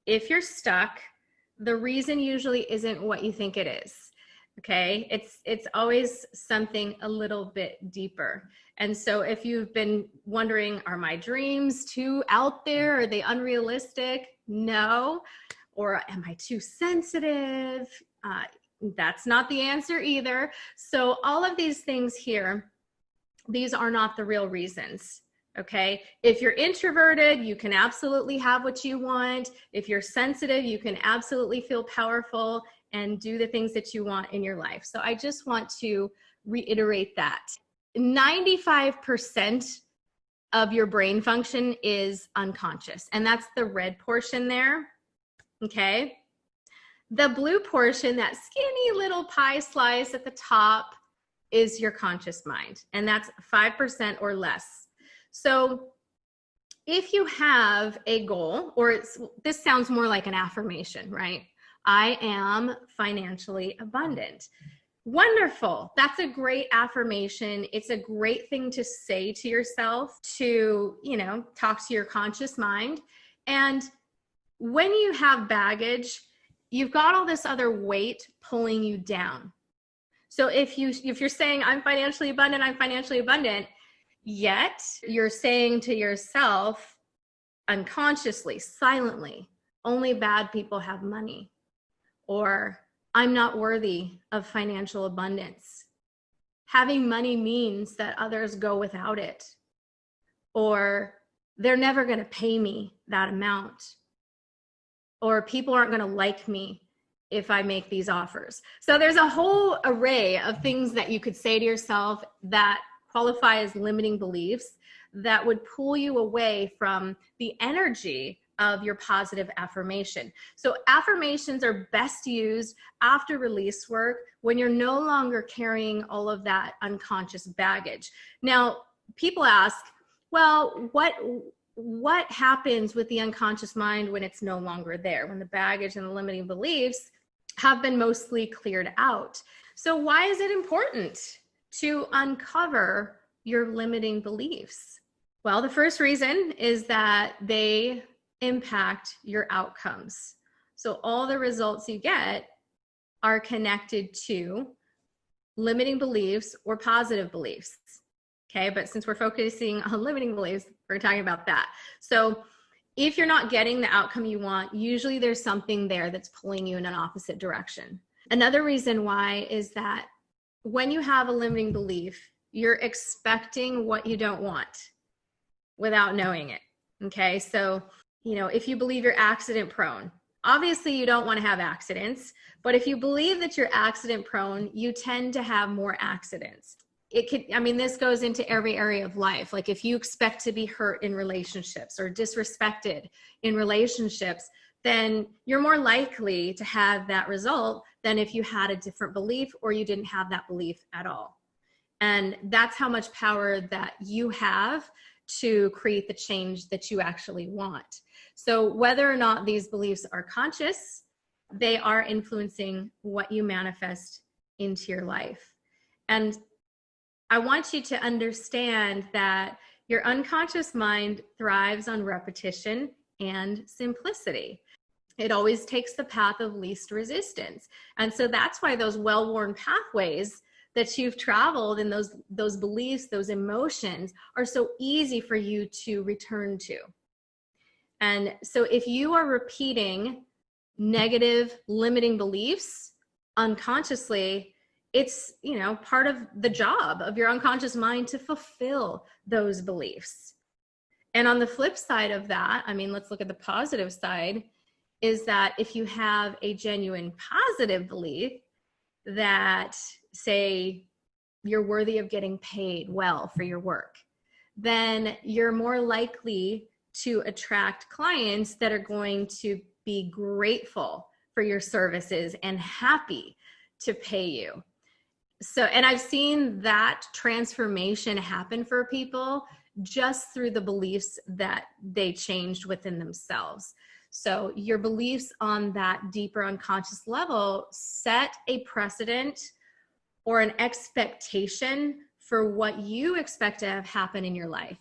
if you're stuck, the reason usually isn't what you think it is. Okay, it's always something a little bit deeper. And so if you've been wondering, are my dreams too out there? Are they unrealistic? No. Or am I too sensitive? That's not the answer either. So all of these things here, these are not the real reasons. Okay, if you're introverted, you can absolutely have what you want. If you're sensitive, you can absolutely feel powerful and do the things that you want in your life. So I just want to reiterate that 95% of your brain function is unconscious, and that's the red portion there. Okay, the blue portion, that skinny little pie slice at the top, is your conscious mind, and that's 5% or less. So if you have a goal, or this sounds more like an affirmation, right? I am financially abundant. Wonderful. That's a great affirmation. It's a great thing to say to yourself, to, talk to your conscious mind. And when you have baggage, you've got all this other weight pulling you down. So if you're saying I'm financially abundant, yet you're saying to yourself unconsciously, silently, only bad people have money, or I'm not worthy of financial abundance. Having money means that others go without it, or they're never going to pay me that amount, or people aren't going to like me if I make these offers. So there's a whole array of things that you could say to yourself that qualify as limiting beliefs that would pull you away from the energy of your positive affirmation. So affirmations are best used after release work when you're no longer carrying all of that unconscious baggage. Now, people ask, well, what happens with the unconscious mind when it's no longer there, when the baggage and the limiting beliefs have been mostly cleared out? So why is it important to uncover your limiting beliefs? Well, the first reason is that they impact your outcomes. So all the results you get are connected to limiting beliefs or positive beliefs. Okay, but since we're focusing on limiting beliefs, we're talking about that. So if you're not getting the outcome you want, usually there's something there that's pulling you in an opposite direction. Another reason why is that when you have a limiting belief, you're expecting what you don't want without knowing it. Okay, so if you believe you're accident prone, obviously you don't want to have accidents, but if you believe that you're accident prone, you tend to have more accidents. This goes into every area of life. Like if you expect to be hurt in relationships or disrespected in relationships, then you're more likely to have that result than if you had a different belief or you didn't have that belief at all. And that's how much power that you have to create the change that you actually want. So whether or not these beliefs are conscious, they are influencing what you manifest into your life. And I want you to understand that your unconscious mind thrives on repetition and simplicity. It always takes the path of least resistance. And so that's why those well-worn pathways that you've traveled and those beliefs, those emotions are so easy for you to return to. And so if you are repeating negative limiting beliefs unconsciously, it's part of the job of your unconscious mind to fulfill those beliefs. And on the flip side of that, let's look at the positive side, is that if you have a genuine positive belief that, say, you're worthy of getting paid well for your work, then you're more likely to attract clients that are going to be grateful for your services and happy to pay you. So, and I've seen that transformation happen for people just through the beliefs that they changed within themselves. So your beliefs on that deeper unconscious level set a precedent or an expectation for what you expect to have happen in your life.